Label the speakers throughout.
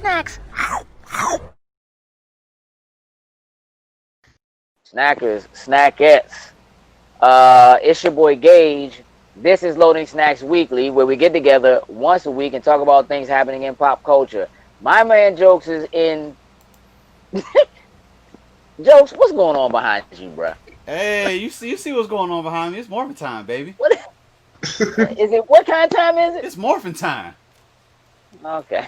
Speaker 1: snacks.
Speaker 2: Snackers, snackettes. It's your boy Gage. This is Loading Snacks Weekly, where we get together once a week and talk about things happening in pop culture. My man Jokes is in. Jokes, what's going on behind you, bruh?
Speaker 3: Hey, you see what's going on behind me? It's morphin' time, baby.
Speaker 2: What is it? What kind of time is it?
Speaker 3: It's morphin' time.
Speaker 2: Okay.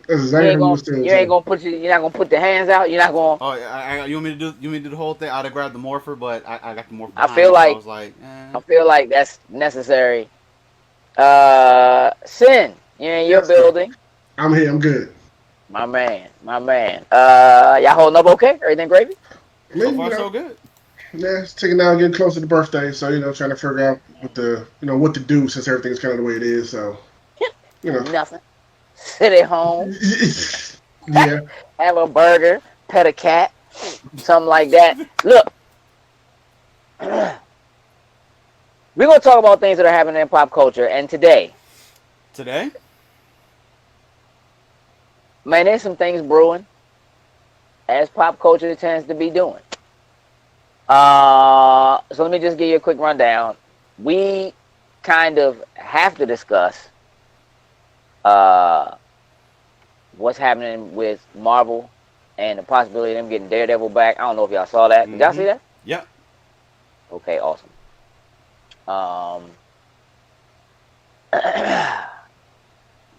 Speaker 4: That's
Speaker 2: You
Speaker 4: exactly
Speaker 2: ain't
Speaker 4: what
Speaker 2: gonna,
Speaker 4: we're saying.
Speaker 2: you ain't gonna put your, you're not gonna put the hands out. You're not gonna.
Speaker 3: Oh, you want me to do the whole thing? I'd have grabbed the morpher, but I got the morpher.
Speaker 2: I
Speaker 3: behind
Speaker 2: feel
Speaker 3: me,
Speaker 2: like
Speaker 3: so I was like,
Speaker 2: I feel like that's necessary. Sin, you're in your
Speaker 4: Yes, sir.
Speaker 2: building.
Speaker 4: I'm here. I'm good.
Speaker 2: My man, my man. Y'all holding up okay? Everything gravy?
Speaker 4: I
Speaker 3: so
Speaker 4: mean,
Speaker 3: far so good.
Speaker 4: yeah, it's taking now getting closer to birthday, so trying to figure out what to do since everything's kind of the way it is. So, you know,
Speaker 2: Nothing. Sit at home,
Speaker 4: yeah,
Speaker 2: have a burger, pet a cat, something like that. Look, we're gonna talk about things that are happening in pop culture, and today,
Speaker 3: Today?
Speaker 2: man, there's some things brewing, as pop culture tends to be doing. So let me just give you a quick rundown. We kind of have to discuss what's happening with Marvel and the possibility of them getting Daredevil back. I don't know if y'all saw that. Did y'all see that?
Speaker 3: Yep.
Speaker 2: Okay, awesome.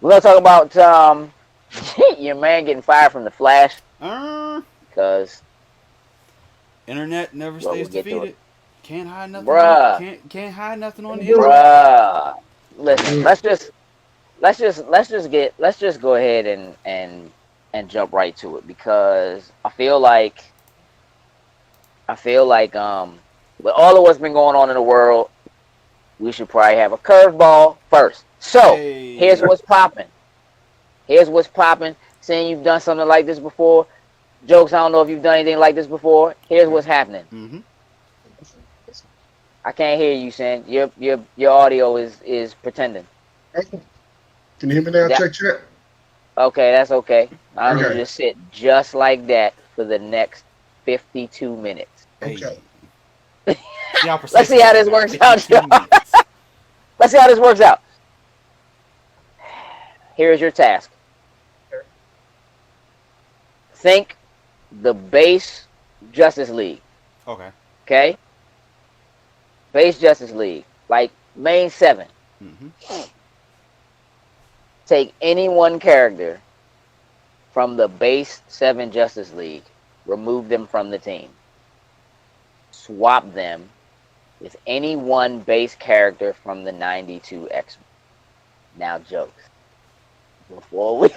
Speaker 2: We're gonna talk about your man getting fired from the Flash because
Speaker 3: Internet never
Speaker 2: well,
Speaker 3: stays
Speaker 2: we'll get to
Speaker 3: defeated.
Speaker 2: it.
Speaker 3: Can't hide nothing.
Speaker 2: Bruh.
Speaker 3: Can't hide nothing on the internet.
Speaker 2: Bruh, listen, let's just go ahead and jump right to it because I feel like with all of what's been going on in the world, we should probably have a curveball first. So
Speaker 3: Hey.
Speaker 2: here's what's popping. Here's what's popping. Saying you've done something like this before. Jokes, I don't know if you've done anything like this before. Here's what's happening.
Speaker 3: Mm-hmm.
Speaker 2: I can't hear you, Sin. Your audio is pretending.
Speaker 4: Can you hear me now?
Speaker 2: Yeah.
Speaker 4: Check.
Speaker 2: Okay, that's okay. I need you
Speaker 4: Okay.
Speaker 2: to sit just like that for the next 52 minutes.
Speaker 4: Okay.
Speaker 2: Let's see how this works out, y'all. Let's see how this works out. Here's your task. Think the base Justice League.
Speaker 3: Okay.
Speaker 2: Okay? Base Justice League. Like main 7.
Speaker 3: Mm-hmm.
Speaker 2: Take any one character from the base 7 Justice League. Remove them from the team. Swap them with any one base character from the 92 X-Men. Now, jokes. Before we...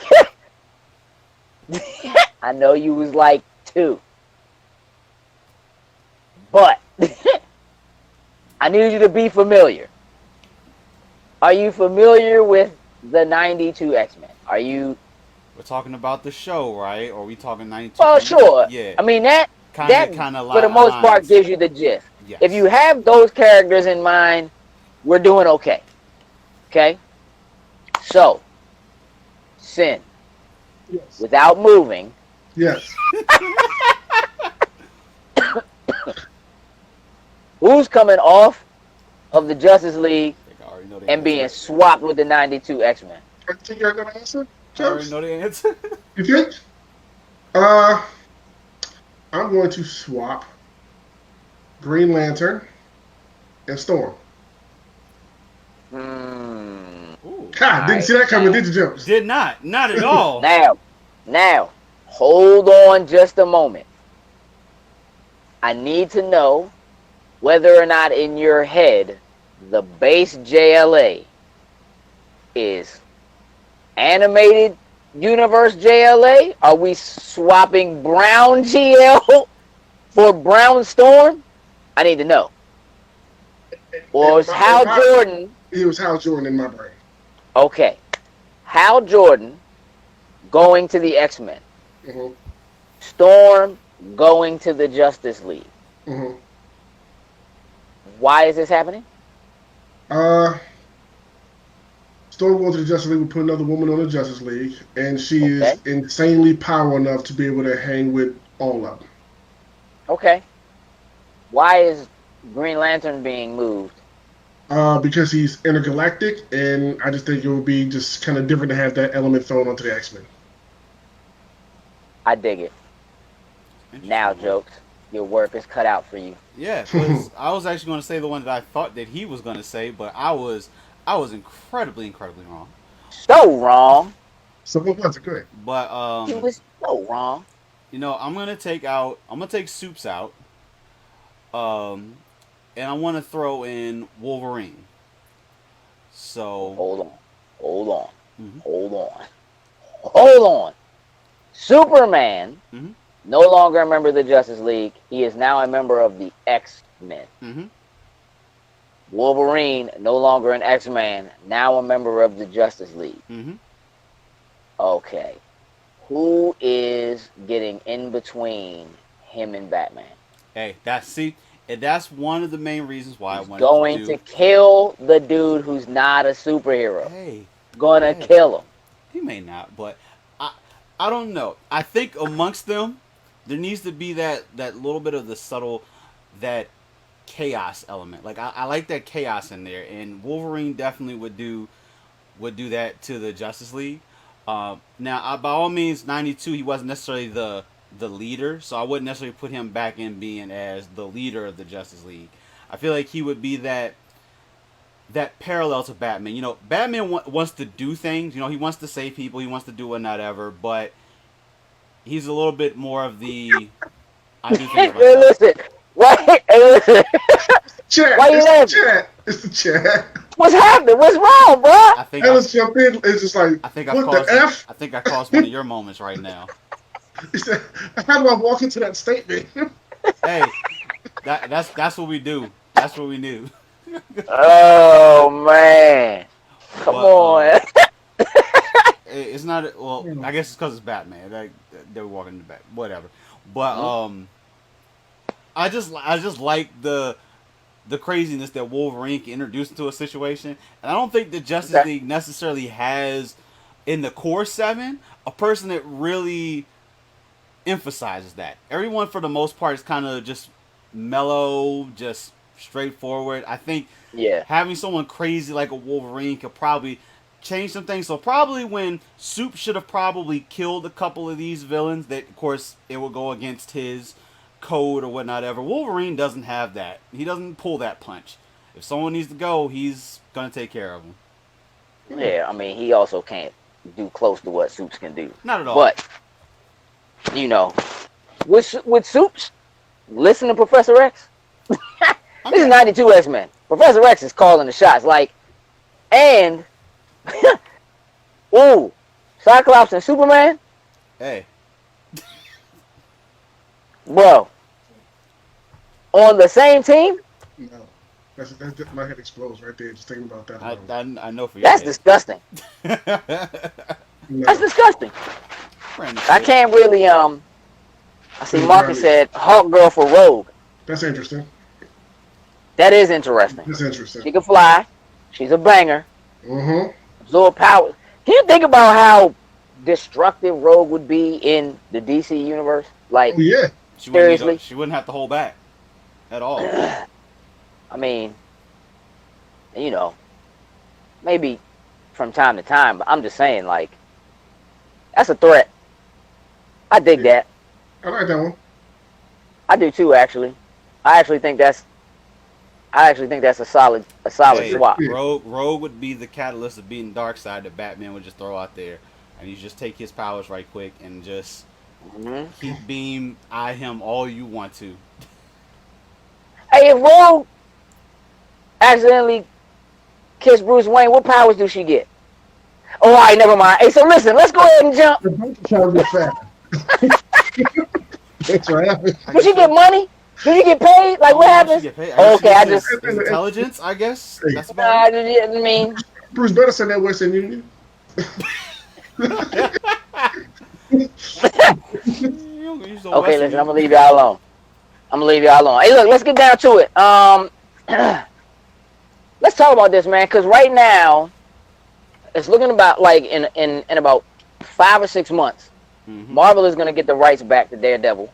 Speaker 2: I know you was like 2. But... I need you to be familiar. Are you familiar with the 92 X-Men? Are you...
Speaker 3: We're talking about the show, right? Or are we talking 92?
Speaker 2: Well, sure.
Speaker 3: Yeah.
Speaker 2: I mean, that
Speaker 3: kind of
Speaker 2: for the most part, gives you the gist.
Speaker 3: Yes.
Speaker 2: If you have those characters in mind, we're doing okay. Okay? So, Sin,
Speaker 4: Yes.
Speaker 2: without moving,
Speaker 4: Yes.
Speaker 2: who's coming off of the Justice League
Speaker 3: I already know the
Speaker 2: and
Speaker 3: answer.
Speaker 2: being swapped with the 92 X-Men?
Speaker 4: I think you're gonna answer.
Speaker 3: I already
Speaker 4: Jokes?
Speaker 3: know the answer.
Speaker 4: You think? I'm going to swap Green Lantern and Storm.
Speaker 3: Ooh.
Speaker 4: God, didn't see that coming, did you, Jokes?
Speaker 3: Did not at all.
Speaker 2: Now, hold on just a moment. I need to know whether or not in your head the base JLA is animated universe JLA. Are we swapping Brown GL for Brown Storm? I need to know. Or is Hal Jordan...
Speaker 4: It was Hal Jordan in my brain.
Speaker 2: Okay. Hal Jordan going to the X-Men.
Speaker 4: Mm-hmm.
Speaker 2: Storm going to the Justice League.
Speaker 4: Mm-hmm.
Speaker 2: Why is this happening?
Speaker 4: Storm goes to the Justice League will put another woman on the Justice League, and she
Speaker 2: Okay.
Speaker 4: is insanely powerful enough to be able to hang with all of them.
Speaker 2: Okay. Why is Green Lantern being moved?
Speaker 4: Because he's intergalactic, and I just think it would be just kind of different to have that element thrown onto the X-Men.
Speaker 2: I dig it. Now, jokes. Your work is cut out for you.
Speaker 3: Yeah, because I was actually going to say the one that I thought that he was going to say, but I was incredibly wrong.
Speaker 2: So wrong.
Speaker 4: So what was it? Good.
Speaker 3: But
Speaker 2: He was so wrong.
Speaker 3: you know, I'm gonna take Soups out, and I want to throw in Wolverine. So
Speaker 2: Hold on.
Speaker 3: Mhm.
Speaker 2: Hold on. Superman,
Speaker 3: Mhm.
Speaker 2: no longer a member of the Justice League. He is now a member of the X-Men.
Speaker 3: Mm-hmm.
Speaker 2: Wolverine, no longer an X-Man, now a member of the Justice League.
Speaker 3: Mm-hmm.
Speaker 2: Okay. Who is getting in between him and Batman?
Speaker 3: Hey, that's one of the main reasons why I
Speaker 2: He's
Speaker 3: wanted
Speaker 2: going
Speaker 3: to
Speaker 2: to kill the dude who's not a superhero.
Speaker 3: Hey,
Speaker 2: Gonna
Speaker 3: hey.
Speaker 2: kill him.
Speaker 3: He may not, but I don't know. I think amongst them, there needs to be that little bit of the subtle, that chaos element. Like I like that chaos in there, and Wolverine definitely would do that to the Justice League. Now, by all means, 92, he wasn't necessarily the leader, so I wouldn't necessarily put him back in being as the leader of the Justice League. I feel like he would be that parallel to Batman. You know, Batman wants to do things. You know, he wants to save people. He wants to do whatever. But he's a little bit more of the I do things myself.
Speaker 2: Listen, wait, listen.
Speaker 4: Chat.
Speaker 2: Why you
Speaker 4: It's
Speaker 2: laughing?
Speaker 4: the chat. It's the chat.
Speaker 2: What's happening? What's wrong, bro?
Speaker 3: I think
Speaker 4: Let's jump in. It's just like,
Speaker 3: I think I
Speaker 4: what
Speaker 3: caused
Speaker 4: the F?
Speaker 3: I think I caused one of your moments right now.
Speaker 4: He said, how do I walk into that statement?
Speaker 3: Hey, that's what we do. That's what we do.
Speaker 2: Oh man, come
Speaker 3: But,
Speaker 2: on.
Speaker 3: It's not. Well, I guess it's because it's Batman. They're walking in the back. Whatever. But I just like the craziness that Wolverine can introduce into a situation, and I don't think the Justice League necessarily has in the core 7 a person that really emphasizes that. Everyone for the most part is kind of just mellow, just straightforward. I think
Speaker 2: Yeah.
Speaker 3: having someone crazy like a Wolverine could probably change some things. So probably when Soup should have probably killed a couple of these villains, that of course it would go against his code or whatnot ever. Wolverine doesn't have that. He doesn't pull that punch. If someone needs to go, he's gonna take care of them.
Speaker 2: Yeah, I mean, he also can't do close to what Soups can do.
Speaker 3: Not at all.
Speaker 2: But, you know, with Soups, listen to Professor X. This is 92 X-Men. Professor X is calling the shots. Like, and, ooh, Cyclops and Superman?
Speaker 3: Hey,
Speaker 2: Bro, on the same team?
Speaker 4: No. That's my head explodes right there. Just thinking about that.
Speaker 3: I know for you.
Speaker 2: That's disgusting.
Speaker 4: No.
Speaker 2: That's disgusting.
Speaker 3: Brandon,
Speaker 2: I can't really, I see Marcus said Hawk Girl for Rogue.
Speaker 4: That's interesting.
Speaker 2: That is interesting.
Speaker 4: That's interesting.
Speaker 2: She can fly. She's a banger.
Speaker 4: Mm-hmm.
Speaker 2: Absorb power. Can you think about how destructive Rogue would be in the DC universe? Like,
Speaker 4: Oh, yeah.
Speaker 2: seriously?
Speaker 3: she wouldn't have to hold back at all.
Speaker 2: I mean, you know, maybe from time to time, but I'm just saying, like, that's a threat. I dig that.
Speaker 4: I like that one.
Speaker 2: I do too, actually. I actually think that's a solid
Speaker 3: Hey,
Speaker 2: swap.
Speaker 3: Rogue would be the catalyst of beating Darkseid that Batman would just throw out there, and you just take his powers right quick and just keep beam eye him all you want to.
Speaker 2: Hey, if Rogue accidentally kissed Bruce Wayne, what powers do she get? Oh, all right, never mind. Hey, so listen, let's go ahead and jump.
Speaker 4: The bunker child gets fat. That's what happened.
Speaker 2: Did she get money? Did you get paid? Like, what happens? Okay, I just.
Speaker 3: His intelligence, I guess.
Speaker 4: Hey.
Speaker 3: That's about it.
Speaker 2: I mean,
Speaker 4: Bruce Banner said that Western Union.
Speaker 2: okay, listen, I'm gonna leave y'all alone. Hey, look, let's get down to it. Let's talk about this, man, because right now, it's looking about like in about 5 or 6 months, Marvel is going to get the rights back to Daredevil.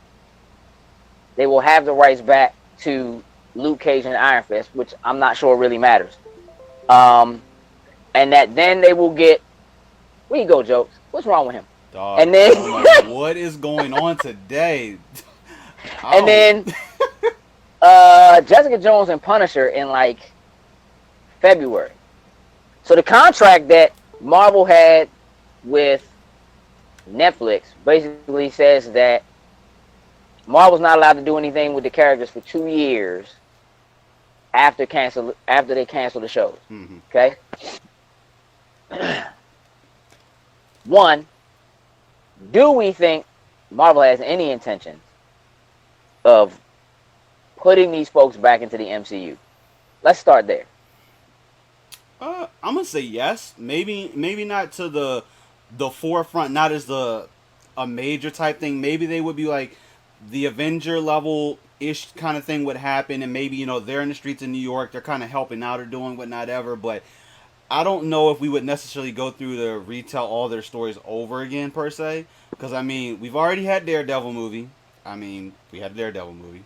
Speaker 2: They will have the rights back to Luke Cage and Iron Fist, which I'm not sure really matters. And that then they will get. Where you go, Jokes? What's wrong with him?
Speaker 3: Dog,
Speaker 2: and then
Speaker 3: what is going on today?
Speaker 2: And then Jessica Jones and Punisher in like February. So the contract that Marvel had with Netflix basically says that Marvel's not allowed to do anything with the characters for 2 years after they cancel the shows. Okay. One, do we think Marvel has any intention of putting these folks back into the MCU? Let's start there.
Speaker 3: I'm gonna say yes. Maybe not to the forefront, not as a major type thing. Maybe they would be like the Avenger level ish kind of thing would happen, and maybe they're in the streets of New York, they're kind of helping out or doing whatnot ever. But I don't know if we would necessarily go through to retell all their stories over again per se, because I mean we've already had Daredevil movie. We had a Daredevil movie.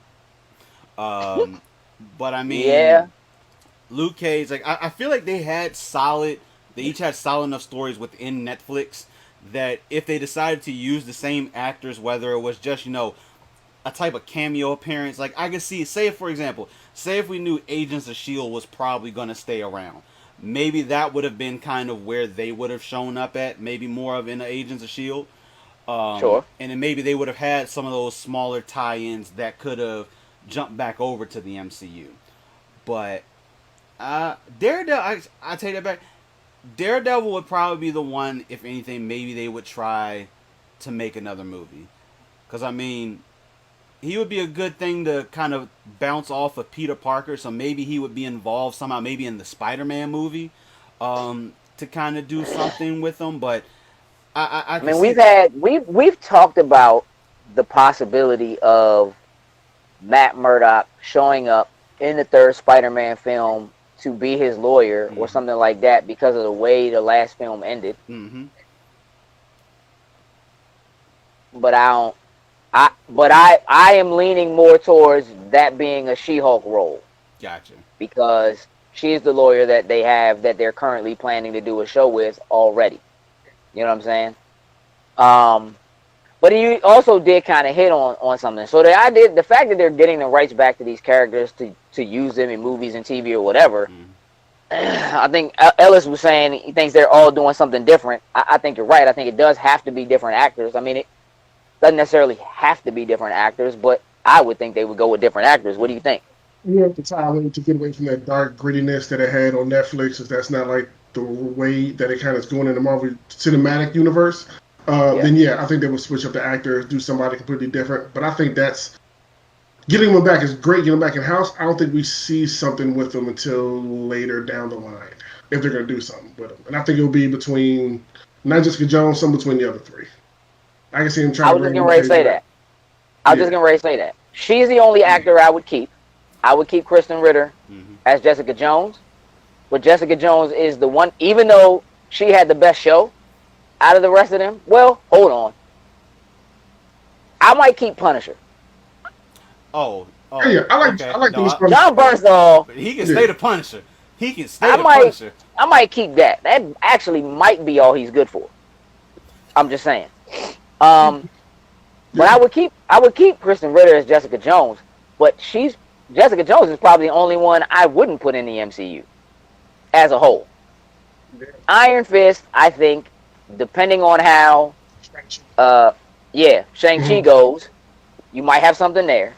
Speaker 3: But I mean,
Speaker 2: yeah.
Speaker 3: Luke Cage, like I feel like they each had solid enough stories within Netflix that if they decided to use the same actors, whether it was just, a type of cameo appearance, like I could see, say if we knew Agents of S.H.I.E.L.D. was probably going to stay around, maybe that would have been kind of where they would have shown up at, maybe more of in the Agents of S.H.I.E.L.D.
Speaker 2: Sure.
Speaker 3: And then maybe they would have had some of those smaller tie-ins that could have jumped back over to the MCU. But Daredevil, I take that back. Daredevil would probably be the one, if anything, maybe they would try to make another movie. Because, he would be a good thing to kind of bounce off of Peter Parker, so maybe he would be involved somehow, maybe in the Spider-Man movie, to kind of do something with them. But I mean,
Speaker 2: we've talked about the possibility of Matt Murdock showing up in the third Spider-Man film to be his lawyer or something like that because of the way the last film ended. But I am leaning more towards that being a She-Hulk role.
Speaker 3: Gotcha.
Speaker 2: Because she's the lawyer that they have that they're currently planning to do a show with already. You know what I'm saying? But you also did kind of hit on something. So the fact that they're getting the rights back to these characters to use them in movies and TV or whatever, I think Ellis was saying he thinks they're all doing something different. I think you're right. I think it does have to be different actors. It doesn't necessarily have to be different actors, but I would think they would go with different actors. What do you think?
Speaker 4: You have to time to get away from that dark grittiness that it had on Netflix, if that's not like the way that it kind of is going in the Marvel Cinematic Universe. Then I think they would switch up the actors, do somebody completely different. But I think that's getting them back is great. Getting them back in house. I don't think we see something with them until later down the line if they're going to do something with them. And I think it'll be between not Jessica Jones, some between the other three. I can see him trying.
Speaker 2: I was just getting ready to say that. I was just getting ready to say that. She's the only actor I would keep. I would keep Kristen Ritter as Jessica Jones. But Jessica Jones is the one, even though she had the best show out of the rest of them. Well, hold on. I might keep Punisher.
Speaker 3: Oh
Speaker 4: yeah, I like
Speaker 3: no,
Speaker 2: John Bernthal.
Speaker 3: He can stay the Punisher. He can stay the Punisher.
Speaker 2: I might keep that. That actually might be all he's good for. I'm just saying. But I would keep Kristen Ritter as Jessica Jones, but Jessica Jones is probably the only one I wouldn't put in the MCU as a whole. Iron Fist, I think, depending on how Shang-Chi goes, you might have something there.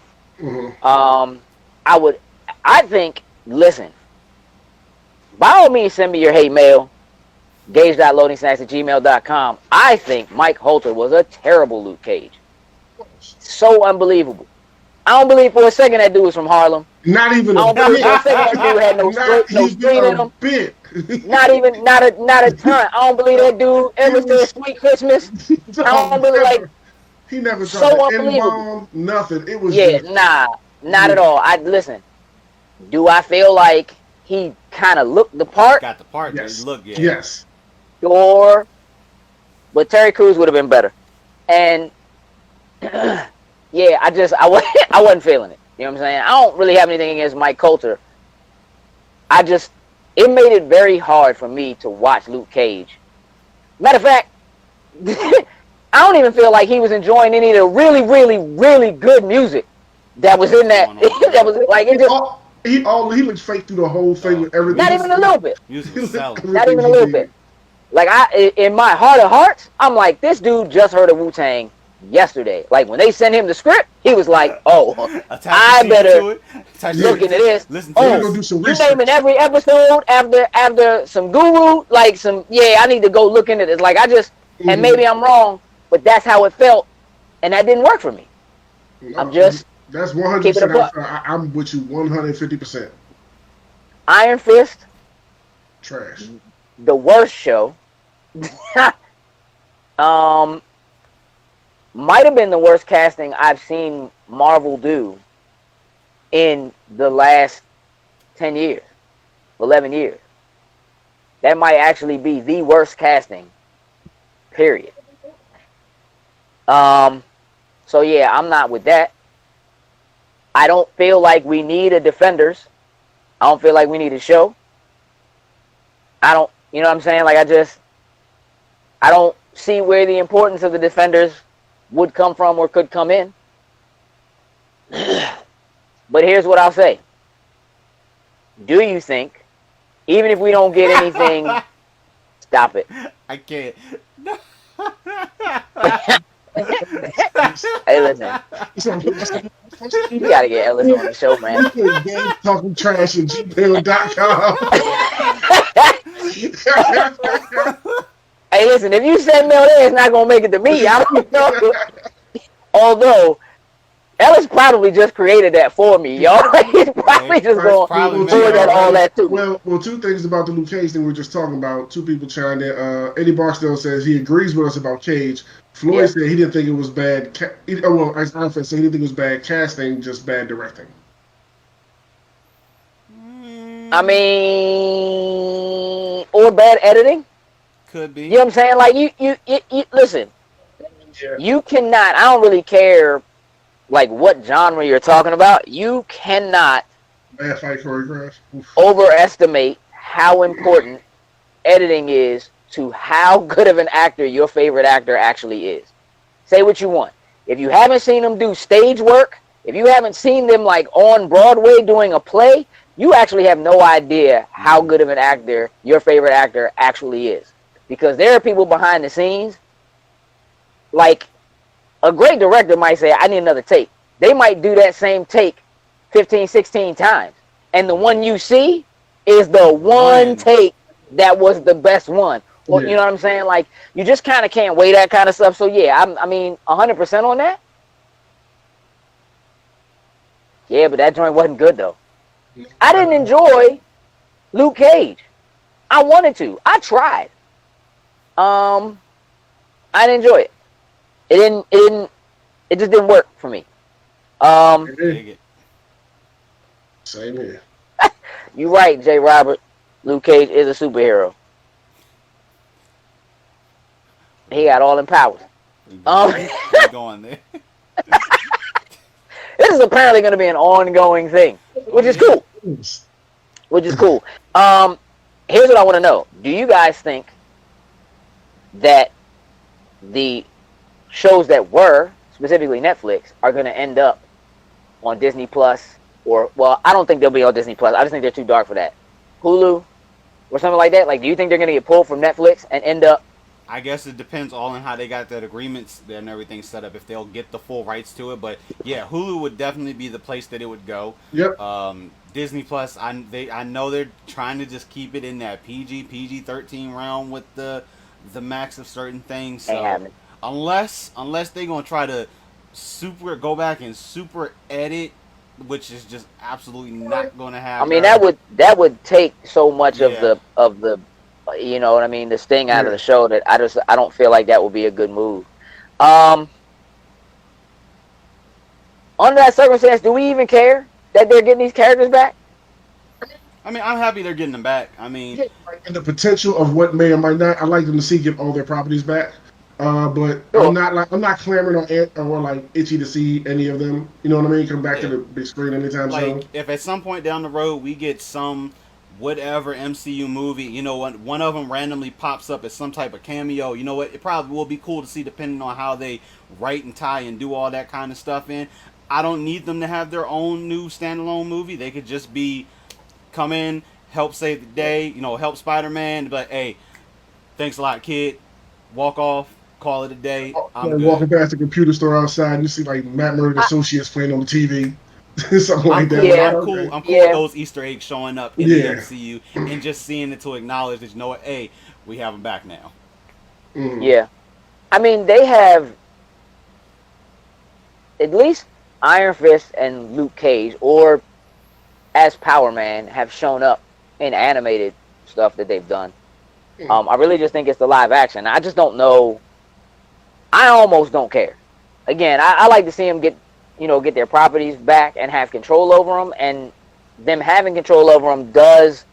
Speaker 2: Listen, by all means send me your hate mail, gauge.loadingsnacks@gmail.com. I think Mike Holter was a terrible Luke Cage. So unbelievable. I don't believe for a second that dude was from Harlem.
Speaker 4: Not even
Speaker 2: I don't believe for a second that dude had no street in him. Not a ton. I don't believe that dude ever said "Sweet Christmas." I don't believe
Speaker 4: he never
Speaker 2: so unbelievable.
Speaker 4: Nothing. It was
Speaker 2: not at all. Listen. Do I feel like he kind of looked the part?
Speaker 3: Got the part.
Speaker 4: Yes.
Speaker 3: Look, yeah.
Speaker 4: Yes.
Speaker 2: sure, but Terry Crews would have been better. And yeah, I wasn't feeling it. You know what I'm saying? I don't really have anything against Mike Coulter. It made it very hard for me to watch Luke Cage. Matter of fact, I don't even feel like he was enjoying any of the really, really, really good music that was in that. That was like it just.
Speaker 4: He looks fake through the whole thing with everything.
Speaker 2: Not even a little bit.
Speaker 3: Music was selling.
Speaker 2: Not even a little bit. Like in my heart of hearts, I'm like, this dude just heard of Wu-Tang yesterday. Like when they sent him the script, he was like, "Oh, I better look into this."
Speaker 3: Listen
Speaker 2: to
Speaker 3: this.
Speaker 2: You naming every episode after some guru, like some. Yeah, I need to go look into this. Like and maybe I'm wrong, but that's how it felt, and that didn't work for me. I'm just.
Speaker 4: That's 100%. I'm with you 150%.
Speaker 2: Iron Fist.
Speaker 4: Trash.
Speaker 2: The worst show. Might have been the worst casting I've seen Marvel do in the last 10 years, 11 years. That might actually be the worst casting, period. So yeah, I'm not with that. I don't feel like we need a Defenders. I don't feel like we need a show. You know what I'm saying? Like I don't see where the importance of the Defenders would come from or could come in. But here's what I'll say. Do you think, even if we don't get anything, stop it.
Speaker 3: I can't.
Speaker 2: Hey, listen. You gotta get Ellis on the show, man.
Speaker 4: Talking trash at gmail.com.
Speaker 2: Hey, listen, if you send mail there, it's not gonna make it to me. I don't know. Although Ellis probably just created that for me, y'all. He's probably just going to forward that all that too.
Speaker 4: Well, two things about the Luke Cage thing we were just talking about. Two people chimed in. Eddie Barstow says he agrees with us about Cage. Floyd said he didn't think it was bad. As Alfred said, he didn't think it was bad casting, just bad directing.
Speaker 2: I mean, or bad editing.
Speaker 3: Could be.
Speaker 2: You know what I'm saying? Like you listen. Yeah. You cannot. I don't really care, like what genre you're talking about. You cannot
Speaker 4: bad fight choreograph.
Speaker 2: Overestimate how important editing is to how good of an actor your favorite actor actually is. Say what you want. If you haven't seen them do stage work, if you haven't seen them like on Broadway doing a play, you actually have no idea how good of an actor your favorite actor actually is. Because there are people behind the scenes, like a great director might say, I need another take. They might do that same take 15, 16 times. And the one you see is the one take that was the best one. Well, you know what I'm saying? Like, you just kind of can't weigh that kind of stuff. So, yeah, I mean, 100% on that. Yeah, but that joint wasn't good, though. I didn't enjoy Luke Cage. I wanted to. I tried. I didn't enjoy it. It just didn't work for me.
Speaker 4: Same here.
Speaker 2: You're right, J. Robert. Luke Cage is a superhero. He got all them powers.
Speaker 3: Going there.
Speaker 2: This is apparently going to be an ongoing thing, which is cool. Which is cool. Here's what I want to know. Do you guys think that the shows that were, specifically Netflix, are going to end up on Disney Plus? Or, well, I don't think they'll be on Disney Plus. I just think they're too dark for that. Hulu or something like that? Like, do you think they're going to get pulled from Netflix and end up?
Speaker 3: I guess it depends all on how they got that agreements and everything set up, if they'll get the full rights to it. But yeah, Hulu would definitely be the place that it would go.
Speaker 4: Yep.
Speaker 3: Disney Plus, I know they're trying to just keep it in that PG-13 realm with the max of certain things. So unless they're gonna try to go back and super edit, which is just absolutely not gonna happen.
Speaker 2: I mean, that would take so much of the you know what I mean, the sting out of the show that I don't feel like that would be a good move. Under that circumstance, do we even care that they're getting these characters back?
Speaker 3: I mean, I'm happy they're getting them back. I mean,
Speaker 4: Yeah, and the potential of what may or might not. I like them to see get all their properties back. But
Speaker 2: Sure.
Speaker 4: I'm not clamoring on it or like itchy to see any of them. You know what I mean? Come back to
Speaker 3: yeah.
Speaker 4: the big screen anytime
Speaker 3: Like
Speaker 4: soon.
Speaker 3: if at some point down the road we get some whatever MCU movie, you know, one of them randomly pops up as some type of cameo, you know what? It probably will be cool to see depending on how they write and tie and do all that kind of stuff in. I don't need them to have their own new standalone movie. They could just be come in, help save the day, you know, help Spider-Man, but hey, thanks a lot, kid. Walk off, call it a day. I'm
Speaker 4: Like
Speaker 3: good.
Speaker 4: walking past the computer store outside, and you see like Matt Murdock
Speaker 2: I,
Speaker 4: Associates playing on the TV, something
Speaker 3: I'm
Speaker 4: like that.
Speaker 3: cool.
Speaker 4: Like,
Speaker 2: yeah,
Speaker 3: I'm cool.
Speaker 4: okay,
Speaker 3: I'm cool with
Speaker 2: yeah,
Speaker 3: those Easter eggs showing up in the
Speaker 4: yeah,
Speaker 3: MCU and just seeing it to acknowledge that you know what, hey, we have them back now.
Speaker 4: mm,
Speaker 2: yeah. I mean, they have at least Iron Fist and Luke Cage, or as Power Man, have shown up in animated stuff that they've done.
Speaker 4: mm.
Speaker 2: I really just think it's the live action. I just don't know. I almost don't care. Again, I like to see them get their properties back and have control over them. And them having control over them does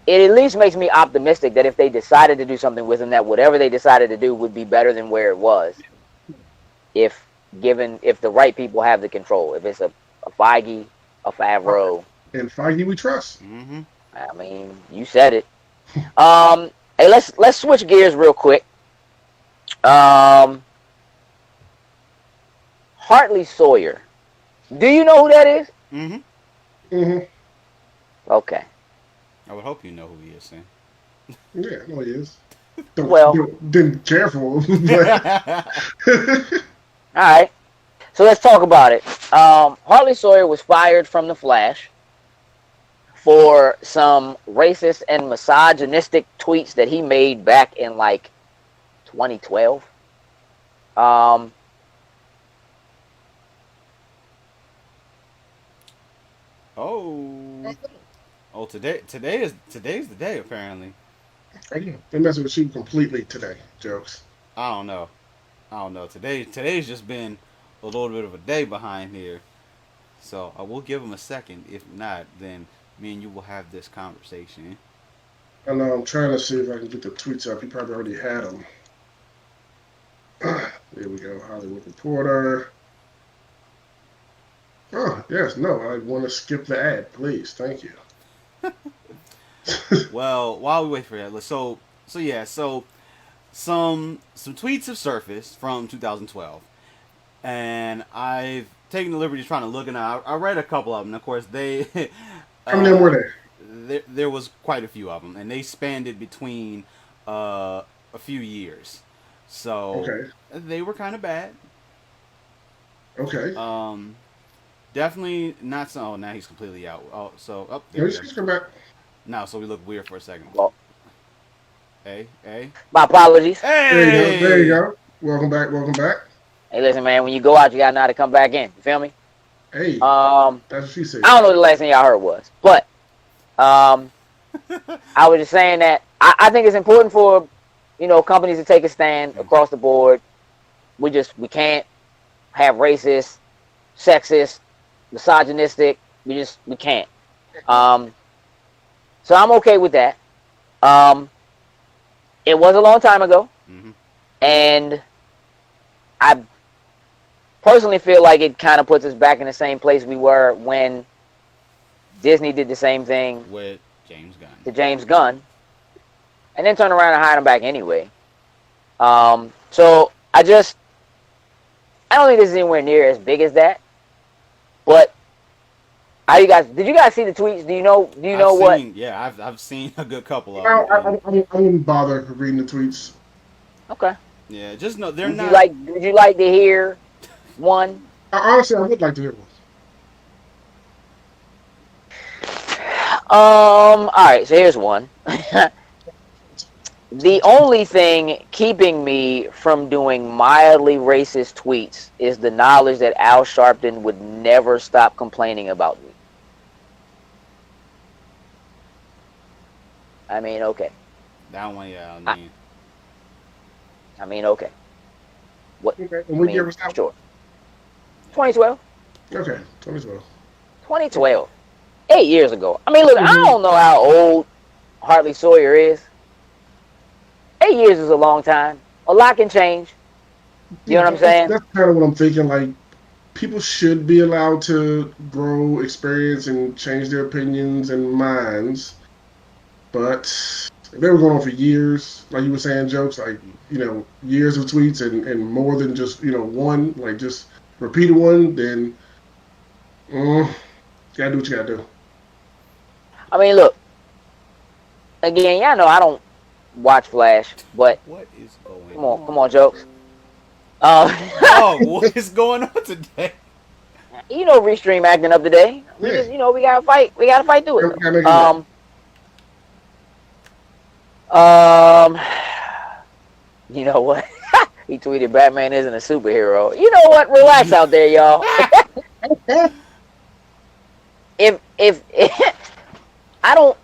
Speaker 2: it at least makes me optimistic that if they decided to do something with them, that whatever they decided to do would be better than where it was. If if the right people have the control, if it's a Feige, a Favreau,
Speaker 4: And Feige we trust.
Speaker 3: Mm-hmm.
Speaker 2: I mean, you said it. Hey, let's switch gears real quick. Um, Hartley Sawyer. Do you know who that is?
Speaker 3: Mm-hmm.
Speaker 4: Hmm.
Speaker 2: Okay.
Speaker 3: I would hope you know who he is, Sam.
Speaker 4: Yeah, no, he is.
Speaker 2: Well,
Speaker 4: Didn't care for him, but
Speaker 2: all right. So let's talk about it. Hartley Sawyer was fired from The Flash for some racist and misogynistic tweets that he made back in like 2012. Um,
Speaker 3: oh. Oh, today's the day apparently.
Speaker 4: they messing with you completely today. Jokes.
Speaker 3: I don't know. I don't know. Today's just been a little bit of a day behind here. So I will give him a second. If not, then me and you will have this conversation.
Speaker 4: I know. I'm trying to see if I can get the tweets up. He probably already had them. There we go. Hollywood Reporter. Oh yes, no. I want to skip the ad, please. Thank you.
Speaker 3: Well, while we wait for that, so some tweets have surfaced from 2012, and I've taken the liberty of trying to look, and I read a couple of them. Of course, they
Speaker 4: How many of them were
Speaker 3: uh,
Speaker 4: there?
Speaker 3: there was quite a few of them, and they spanned it between a few years, so
Speaker 4: Okay.
Speaker 3: they were kind of bad.
Speaker 4: Okay.
Speaker 3: Um, Definitely not so. Oh, now he's completely out. There
Speaker 4: No,
Speaker 3: he
Speaker 4: you
Speaker 3: goes.
Speaker 4: come back.
Speaker 3: Now, so we look weird for a second.
Speaker 2: well,
Speaker 3: Hey.
Speaker 2: my apologies.
Speaker 4: There you go. There you
Speaker 3: Hey!
Speaker 4: go. Welcome back. Welcome back.
Speaker 2: Hey, listen, man. When you go out, you gotta know how to come back in. You feel me?
Speaker 4: Hey, that's what she said.
Speaker 2: I don't know what the last thing y'all heard was, but um, I was just saying that I think it's important for companies to take a stand across the board. We can't have racist, sexist, misogynistic. We can't. Um, so I'm okay with that. Um, it was a long time ago,
Speaker 3: Mm-hmm.
Speaker 2: and I personally feel like it kind of puts us back in the same place we were when Disney did the same thing
Speaker 3: With James Gunn.
Speaker 2: to James Gunn, and then turned around and hired him back anyway. So I don't think this is anywhere near as big as that. But did you guys see the tweets? Do you know what?
Speaker 3: Yeah, I've seen a good couple of
Speaker 4: I,
Speaker 3: them.
Speaker 4: I didn't bother reading the tweets.
Speaker 2: Okay.
Speaker 3: Yeah, just no, they're
Speaker 2: Would
Speaker 3: not.
Speaker 2: you like to hear one?
Speaker 4: Honestly, I would like to hear one.
Speaker 2: All right, so here's one. The only thing keeping me from doing mildly racist tweets is the knowledge that Al Sharpton would never stop complaining about me. I mean, okay.
Speaker 3: That one, yeah.
Speaker 2: I mean, okay. What?
Speaker 4: Okay.
Speaker 2: I
Speaker 4: And what
Speaker 2: mean,
Speaker 4: year was that?
Speaker 2: sure. 2012.
Speaker 4: Okay, 2012.
Speaker 2: 2012. 8 years ago. I mean, look, I don't know how old Hartley Sawyer is. 8 years is a long time. A lot can change. You know what I'm saying?
Speaker 4: That's kind of what I'm thinking. Like, people should be allowed to grow, experience, and change their opinions and minds. But if they were going on for years, like you were saying, jokes, like, years of tweets and more than just, one, like just repeated one, then gotta do what you gotta do.
Speaker 2: I mean, look, again, y'all know I don't watch Flash, but
Speaker 3: What is going
Speaker 2: come on, jokes.
Speaker 3: Oh, what is going on today?
Speaker 2: Restream acting up today. We
Speaker 4: Yeah.
Speaker 2: just, we gotta fight. We gotta fight through it.
Speaker 4: Gotta make it work.
Speaker 2: You know what? He tweeted, "Batman isn't a superhero." You know what? Relax out there, y'all. if I don't,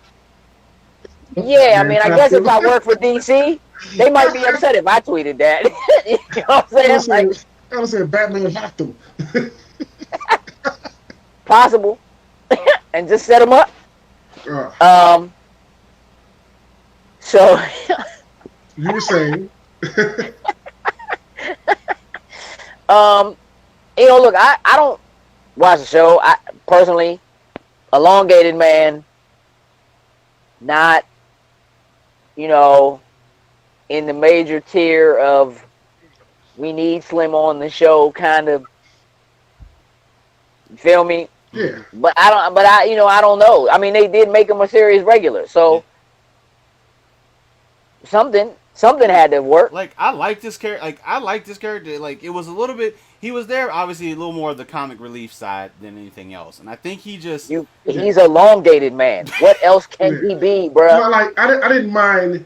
Speaker 2: yeah, I mean, I guess if I work for DC, they might be upset if I tweeted that. You know what I'm saying? Like,
Speaker 4: I was saying Batman hacked him.
Speaker 2: possible, and just set them up. So
Speaker 4: You were saying.
Speaker 2: look, I don't watch the show. I personally, Elongated Man, not, in the major tier of we need Slim on the show kind of. You feel me?
Speaker 4: Yeah.
Speaker 2: But I don't know. I mean, they did make him a series regular, so something had to work.
Speaker 3: Like, I like this character. Like, it was a little bit. He was there, obviously, a little more of the comic relief side than anything else, and I think he just.
Speaker 2: He's Elongated Man. What else can he be, bro?
Speaker 4: No, like I didn't mind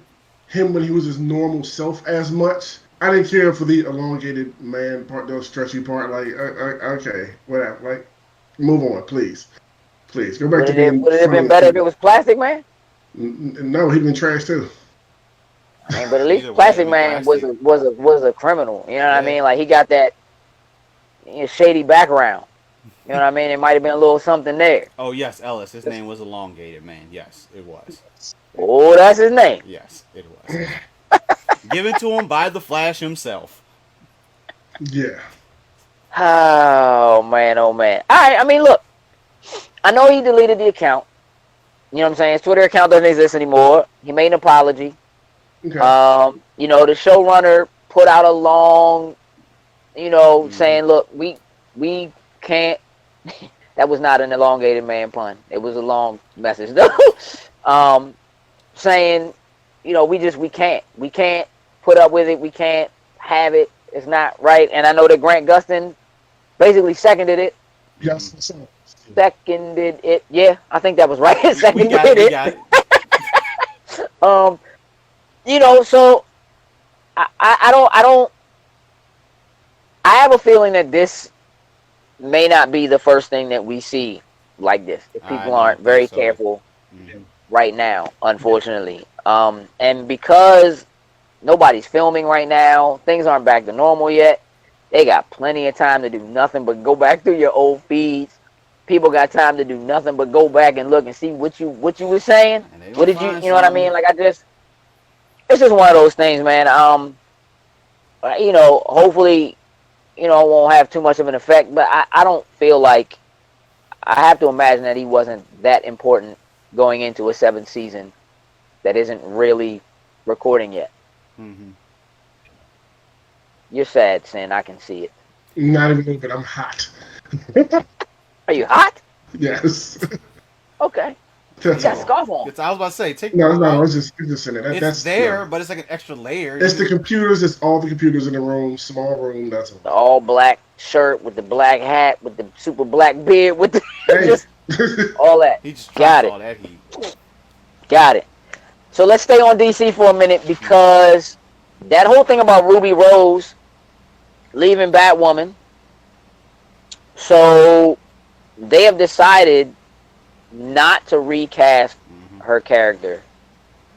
Speaker 4: him when he was his normal self as much. I didn't care for the elongated man part, the stretchy part. Like, okay, whatever. Like, move on, please. Go back to being.
Speaker 2: Would it have been better if it was Plastic Man?
Speaker 4: No, he'd been trash too.
Speaker 2: I mean, but at least Plastic Man was a criminal. You know what I mean? Like, he got that shady background. You know what I mean? It might have been a little something there.
Speaker 3: Oh yes, Ellis. His name was Elongated Man. Yes, it was.
Speaker 2: Oh, that's his name.
Speaker 3: Yes, it was. Given to him by the Flash himself.
Speaker 4: Yeah.
Speaker 2: Oh man, oh man. All right. I mean, look. I know he deleted the account. You know what I'm saying? His Twitter account doesn't exist anymore. He made an apology.
Speaker 4: Okay.
Speaker 2: The showrunner put out a long, saying, look, we can't. That was not an Elongated Man pun. It was a long message though. Saying, we can't put up with it. We can't have it. It's not right. And I know that Grant Gustin basically seconded it.
Speaker 4: Yes.
Speaker 2: Seconded it. Yeah, I think that was right. Seconded
Speaker 3: We got it.
Speaker 2: So I have a feeling that this may not be the first thing that we see like this. If people aren't very careful right now, unfortunately. And because nobody's filming right now, things aren't back to normal yet. They got plenty of time to do nothing but go back through your old feeds. People got time to do nothing but go back and look and see what you were saying. What did you know what I mean? Like, it's just one of those things, man. Hopefully, it won't have too much of an effect, but I don't feel like, I have to imagine that he wasn't that important going into a 7th season that isn't really recording yet.
Speaker 3: Mm-hmm.
Speaker 2: You're sad, Sin. I can see it.
Speaker 4: Not even a little bit. I'm hot.
Speaker 2: Are you hot?
Speaker 4: Yes.
Speaker 2: Okay.
Speaker 4: That's
Speaker 2: You got a
Speaker 4: all.
Speaker 2: scarf on.
Speaker 3: I was about to say, take
Speaker 4: No, it's just in it.
Speaker 3: It's there, but it's like an extra layer.
Speaker 4: It's the computers. It's all the computers in the room. Small room. That's all.
Speaker 2: The all black shirt with the black hat with the super black beard with the
Speaker 4: Hey.
Speaker 2: just all that.
Speaker 3: He just
Speaker 2: Got
Speaker 3: dropped
Speaker 2: it.
Speaker 3: all that heat.
Speaker 2: Got it. So let's stay on DC for a minute because that whole thing about Ruby Rose leaving Batwoman. So they have decided not to recast her character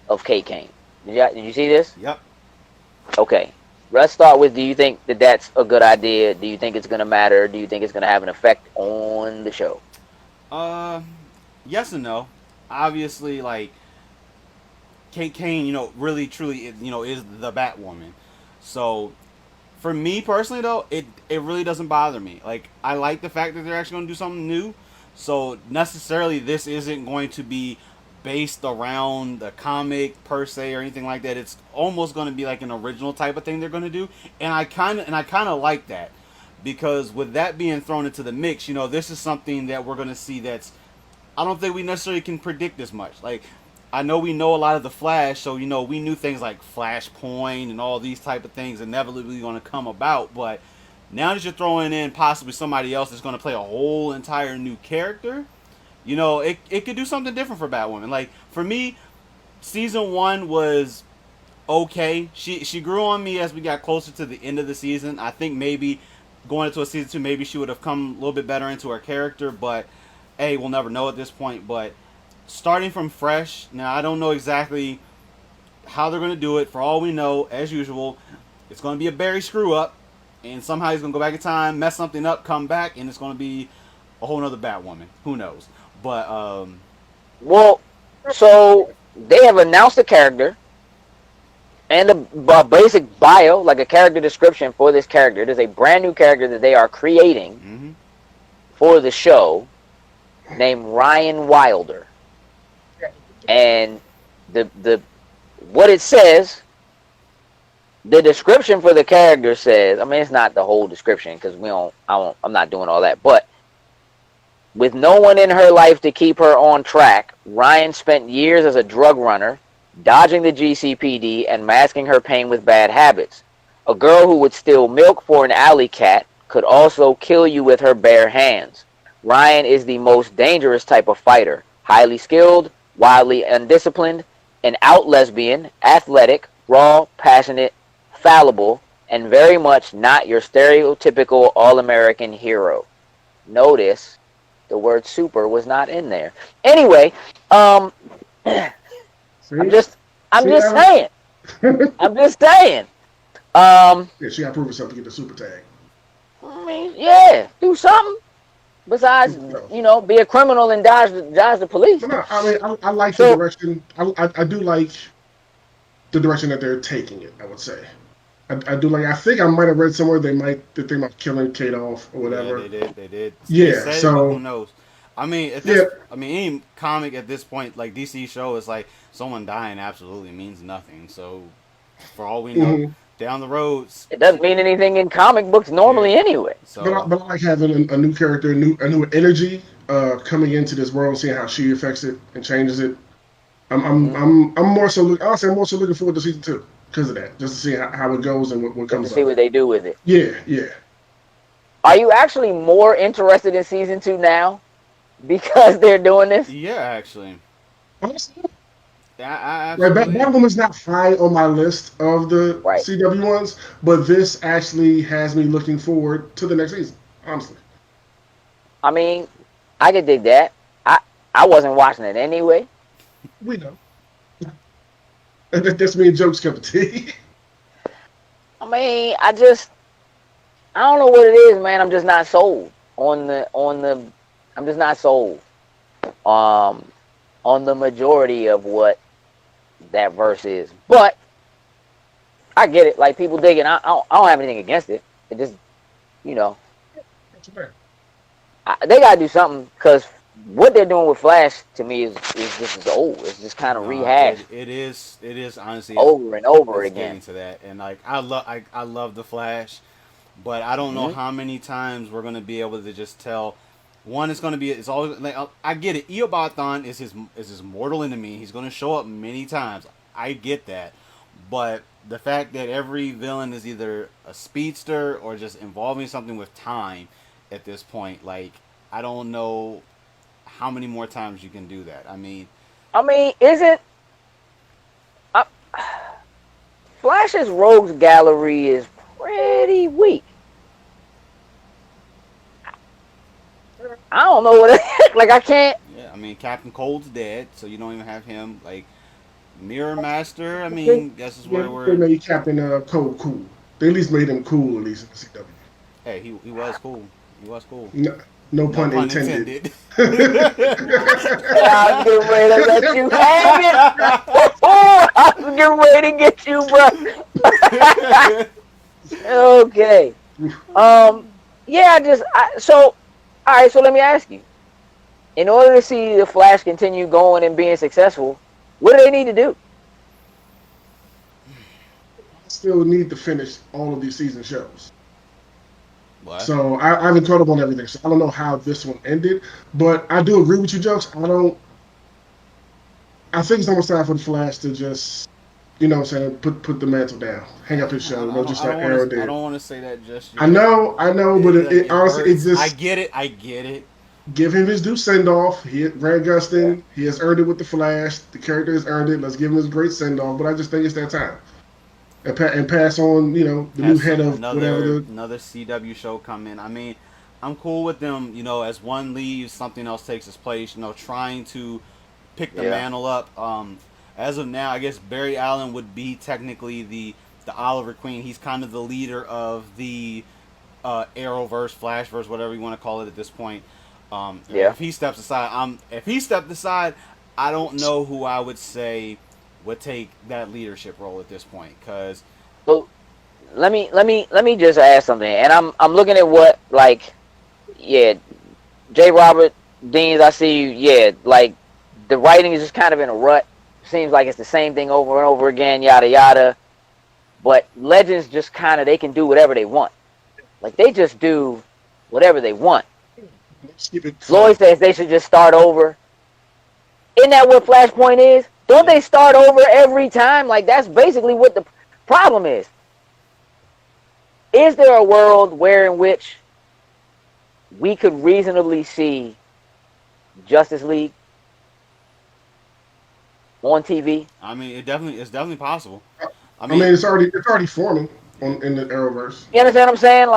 Speaker 2: of Kate Kane. Did you see this?
Speaker 3: Yep.
Speaker 2: Okay. Let's start with, do you think that that's a good idea? Do you think it's going to matter? Do you think it's going to have an effect on the show?
Speaker 3: yes and no. Obviously, like Kate Kane, really truly, is the Batwoman. So for me personally, though, it really doesn't bother me. Like I like the fact that they're actually going to do something new. So necessarily, this isn't going to be based around the comic per se or anything like that. It's almost going to be like an original type of thing they're going to do, and I kind of like that because with that being thrown into the mix, this is something that we're going to see that's I don't think we necessarily can predict as much. Like I know we know a lot of the Flash, so we knew things like Flashpoint and all these type of things inevitably going to come about. But now that you're throwing in possibly somebody else that's going to play a whole entire new character, it could do something different for Batwoman. Like for me, season one was okay. She grew on me as we got closer to the end of the season. I think maybe going into a season two, maybe she would have come a little bit better into her character, but hey, we'll never know at this point. But starting from fresh, now I don't know exactly how they're going to do it. For all we know, as usual, it's going to be a Barry screw up, and somehow he's going to go back in time, mess something up, come back, and it's going to be a whole nother Batwoman. Who knows? But
Speaker 2: Well, so they have announced a character and a basic bio, like a character description for this character. It is a brand new character that they are creating
Speaker 3: mm-hmm.
Speaker 2: for the show named Ryan Wilder. And the what it says, the description for the character says, I mean, it's not the whole description because I'm not doing all that, but with no one in her life to keep her on track, Ryan spent years as a drug runner, dodging the GCPD and masking her pain with bad habits. A girl who would steal milk for an alley cat could also kill you with her bare hands. Ryan is the most dangerous type of fighter, highly skilled, wildly undisciplined, an out lesbian, athletic, raw, passionate, fallible, and very much not your stereotypical all-American hero. Notice the word super was not in there. Anyway, I'm just saying. I'm just saying.
Speaker 4: Yeah, she got to prove something to get the super tag.
Speaker 2: I mean, yeah, do something besides, be a criminal and dodge the police.
Speaker 4: No, I mean, I like the direction. I do like the direction that they're taking it. I would say. I do like. I think I might have read somewhere they might killing Kate off or whatever.
Speaker 3: Yeah, they did.
Speaker 4: Yeah,
Speaker 3: they
Speaker 4: so
Speaker 3: who knows? I mean, any comic at this point, like DC show, is like someone dying absolutely means nothing. So, for all we know, down the road,
Speaker 2: it doesn't mean anything in comic books normally anyway.
Speaker 4: So, but I like having a new character, a new energy coming into this world, seeing how she affects it and changes it. I'm more so. Honestly, I'm more so looking forward to season 2 because of that, just to see how it goes and what comes.
Speaker 2: To see what they do with it.
Speaker 4: Yeah.
Speaker 2: Are you actually more interested in season 2 now because they're doing this?
Speaker 3: Yeah, actually.
Speaker 4: Honestly,
Speaker 3: I
Speaker 4: Batwoman's not high on my list of the CW ones, but this actually has me looking forward to the next season. Honestly,
Speaker 2: I mean, I could dig that. I wasn't watching it anyway.
Speaker 4: We know. That's me and Joke's cup of tea.
Speaker 2: I mean, I don't know what it is, man. I'm just not sold on the. I'm just not sold. On the majority of what that verse is, but I get it. Like people dig it. I don't have anything against it. It just, they gotta do something because what they're doing with Flash to me is just old. It's just kind of rehashed.
Speaker 3: It is honestly
Speaker 2: over and over again.
Speaker 3: Getting to that, and like I love the Flash, but I don't know how many times we're gonna be able to just tell. One is gonna be it's always like I get it. Eobard is his mortal enemy. He's gonna show up many times. I get that, but the fact that every villain is either a speedster or just involving something with time at this point, like I don't know how many more times you can do that. I mean,
Speaker 2: isn't Flash's rogues gallery is pretty weak. I don't know what it like. I can't.
Speaker 3: Yeah, I mean, Captain Cold's dead, so you don't even have him. Like Mirror Master, I mean, this is where we're.
Speaker 4: They made Captain Cold cool. They at least made him cool, at least in the CW.
Speaker 3: Hey, he was cool. He was cool.
Speaker 4: No, No
Speaker 3: No
Speaker 4: pun
Speaker 3: pun
Speaker 4: intended.
Speaker 3: intended.
Speaker 2: I was getting ready to let you have it. I was getting ready to get you, bro. Okay. Yeah, so all right, so let me ask you. In order to see the Flash continue going and being successful, what do they need to do?
Speaker 4: Still need to finish all of these season shows.
Speaker 3: What?
Speaker 4: So I haven't caught up on everything, so I don't know how this one ended. But I do agree with you, Jokes. I think it's almost time for the Flash to just, what I'm saying, put the mantle down, hang up his show, just like Arrow did.
Speaker 3: I don't want to say that just yet.
Speaker 4: I know, but it honestly, it
Speaker 3: hurts.
Speaker 4: just.
Speaker 3: I get it.
Speaker 4: Give him his due send off. Grant Gustin, he has earned it with the Flash. The character has earned it. Let's give him his great send off. But I just think it's that time. And pass on, the new head of
Speaker 3: another CW show come in. I mean, I'm cool with them. As one leaves, something else takes its place. Trying to pick the mantle up. As of now, I guess Barry Allen would be technically the Oliver Queen. He's kind of the leader of the Arrowverse, Flashverse, whatever you want to call it at this point. If he steps aside, I don't know who I would say would take that leadership role at this point. Cause
Speaker 2: let me just ask something, and I'm looking at what J. Robert Deans, I see you. Yeah, the writing is just kind of in a rut. Seems like it's the same thing over and over again, yada yada. But Legends just kind of, they can do whatever they want. They just do whatever they want. Floyd says they should just start over. Isn't that what Flashpoint is? Don't they start over every time? That's basically what the problem is. Is there a world in which we could reasonably see Justice League on TV?
Speaker 3: I mean, it's definitely possible.
Speaker 4: I mean, it's already forming in the Arrowverse.
Speaker 2: You understand what I'm saying?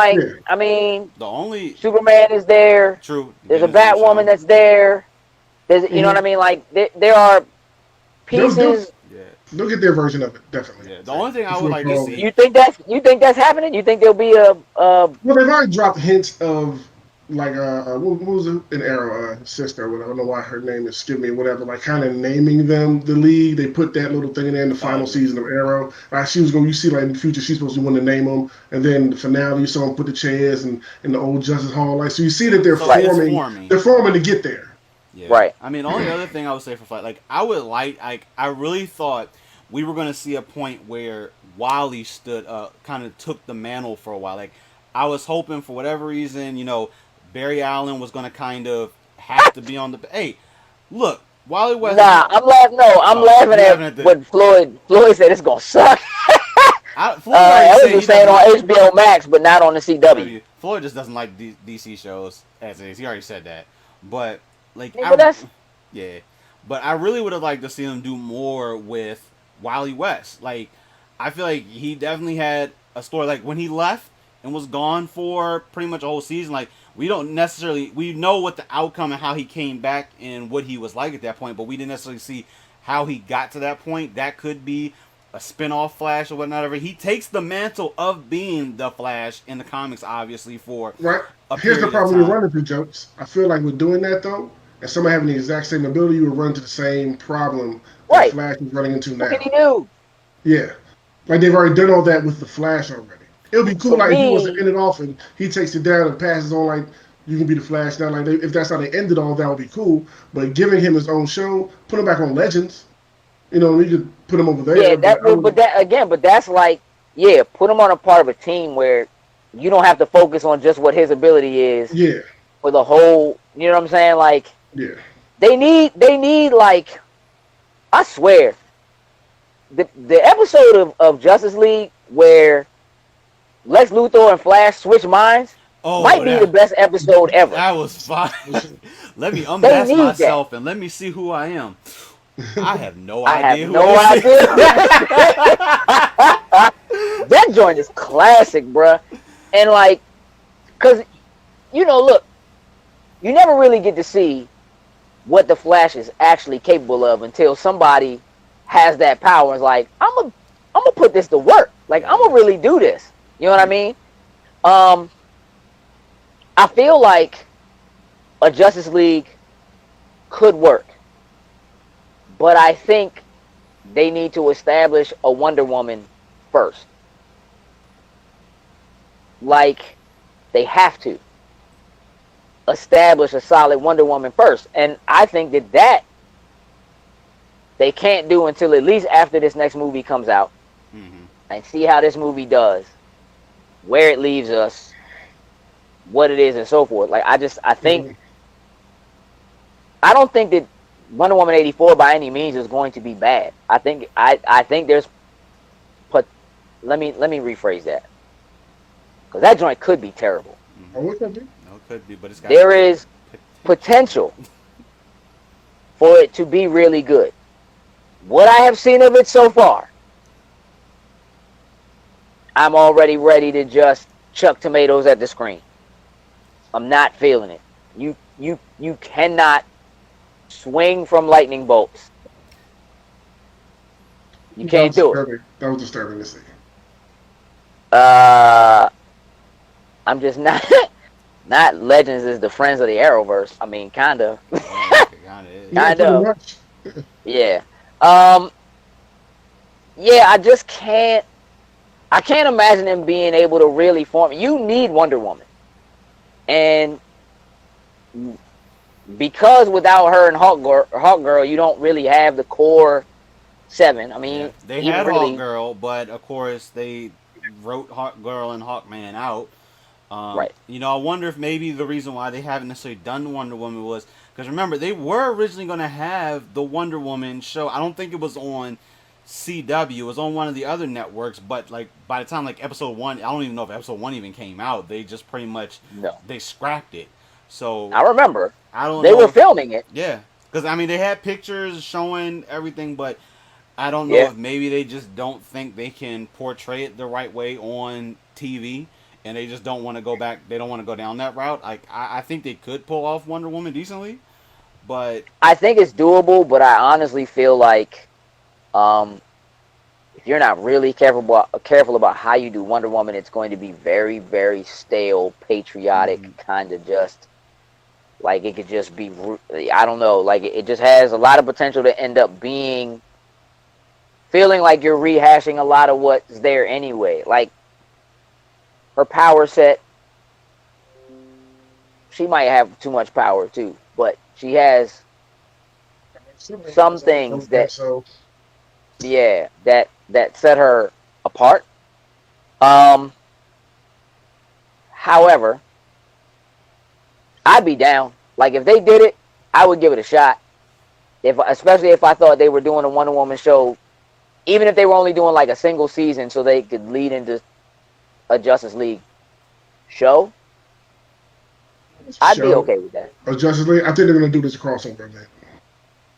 Speaker 2: I mean,
Speaker 3: the only
Speaker 2: Superman is there.
Speaker 3: True.
Speaker 2: There's a Batwoman that's there. There's, you know what I mean? There are pieces.
Speaker 4: They'll get their version of it, definitely.
Speaker 3: Yeah. The only thing I would like to see.
Speaker 2: You think that's happening? You think there'll be a?
Speaker 4: Well, they've already dropped hints of what was it? An Arrow sister. I don't know why her name is skipping me. Whatever. Kind of naming them the league. They put that little thing in there in the final season of Arrow. She was going. You see, in the future, she's supposed to want to name them, and then the finale, you saw them put the chairs in the old Justice Hall. So you see that they're forming. They're forming to get there.
Speaker 3: Yeah.
Speaker 2: Right.
Speaker 3: I mean, the only other thing I would say for Flash, I really thought we were going to see a point where Wally kind of took the mantle for a while. I was hoping for whatever reason, Barry Allen was going to kind of have to be on the. Hey, look, Wally West.
Speaker 2: Nah, I'm laughing at what Floyd said. It's gonna suck.
Speaker 3: I
Speaker 2: was saying on HBO Max, but not on the CW.
Speaker 3: Floyd just doesn't like DC shows as is. He already said that, but but I really would have liked to see him do more with Wally West. I feel like he definitely had a story. When he left and was gone for pretty much a whole season, we know what the outcome and how he came back and what he was like at that point, but we didn't necessarily see how he got to that point. That could be a spin-off Flash or whatever. He takes the mantle of being the Flash in the comics, obviously, for
Speaker 4: right. Here's the problem you're running through, Jokes. I feel like with doing that, though, and somebody having the exact same ability, you would run into the same problem that Flash is running into now.
Speaker 2: What can he do?
Speaker 4: Yeah. They've already done all that with the Flash already. It would be cool if he was to end it off and he takes it down and passes on you can be the Flash now. If that's how they ended all, that would be cool. But giving him his own show, put him back on Legends, we could put him over there.
Speaker 2: Yeah, but that's put him on a part of a team where you don't have to focus on just what his ability is.
Speaker 4: Yeah.
Speaker 2: For the whole, you know what I'm saying?
Speaker 4: Yeah.
Speaker 2: They need I swear, the episode of Justice League where Lex Luthor and Flash switch minds might be the best episode ever.
Speaker 3: That was fine. Let me unmask myself and let me see who I am. I have no idea.
Speaker 2: That joint is classic, bruh. And cause look, you never really get to see what the Flash is actually capable of until somebody has that power and is I'm gonna put this to work. I'm gonna really do this. You know what I mean? I feel like a Justice League could work. But I think they need to establish a Wonder Woman first. Like, they have to establish a solid Wonder Woman first. And I think that they can't do until at least after this next movie comes out.
Speaker 3: Mm-hmm.
Speaker 2: And see how this movie does, where it leaves us, what it is, and so forth. Like, I think, I don't think that Wonder Woman 84 by any means is going to be bad. I think there's, but let me rephrase that, because that joint could be terrible.
Speaker 4: Oh, it could be.
Speaker 3: No, it could be, but
Speaker 2: There is potential for it to be really good. What I have seen of it so far, I'm already ready to just chuck tomatoes at the screen. I'm not feeling it. You cannot swing from lightning bolts. You can't do it.
Speaker 4: That was disturbing to see.
Speaker 2: I'm just not. Not Legends is the friends of the Arrowverse. I mean, kind of.
Speaker 4: Kind of.
Speaker 2: Yeah. Yeah, I just can't. I can't imagine them being able to really form. You need Wonder Woman, and because without her and Hawk Girl, you don't really have the core 7. I mean,
Speaker 3: they had Hawk Girl, but of course they wrote Hawk Girl and Hawkman out.
Speaker 2: Right.
Speaker 3: You know, I wonder if maybe the reason why they haven't necessarily done Wonder Woman was because remember they were originally going to have the Wonder Woman show. I don't think it was on CW. It was on one of the other networks, but like by the time like episode 1, I don't even know if episode 1 even came out. They just pretty much they scrapped it. So
Speaker 2: I remember.
Speaker 3: I don't.
Speaker 2: They were filming it.
Speaker 3: Yeah, because I mean they had pictures showing everything, but I don't know if maybe they just don't think they can portray it the right way on TV. And they just don't want to go back. They don't want to go down that route. I think they could pull off Wonder Woman decently, but
Speaker 2: I think it's doable. But I honestly feel like, if you're not really careful about how you do Wonder Woman, it's going to be very, very stale, patriotic, kind of just like it could just be. I don't know. Like it just has a lot of potential to end up being feeling like you're rehashing a lot of what's there anyway. Like. Her power set, she might have too much power too, but she has some things that set her apart. However, I'd be down. Like if they did it, I would give it a shot. Especially if I thought they were doing a Wonder Woman show, even if they were only doing like a single season, so they could lead into a Justice League show, I'd be okay with that.
Speaker 4: A Justice League? I think they're going to do this crossover event.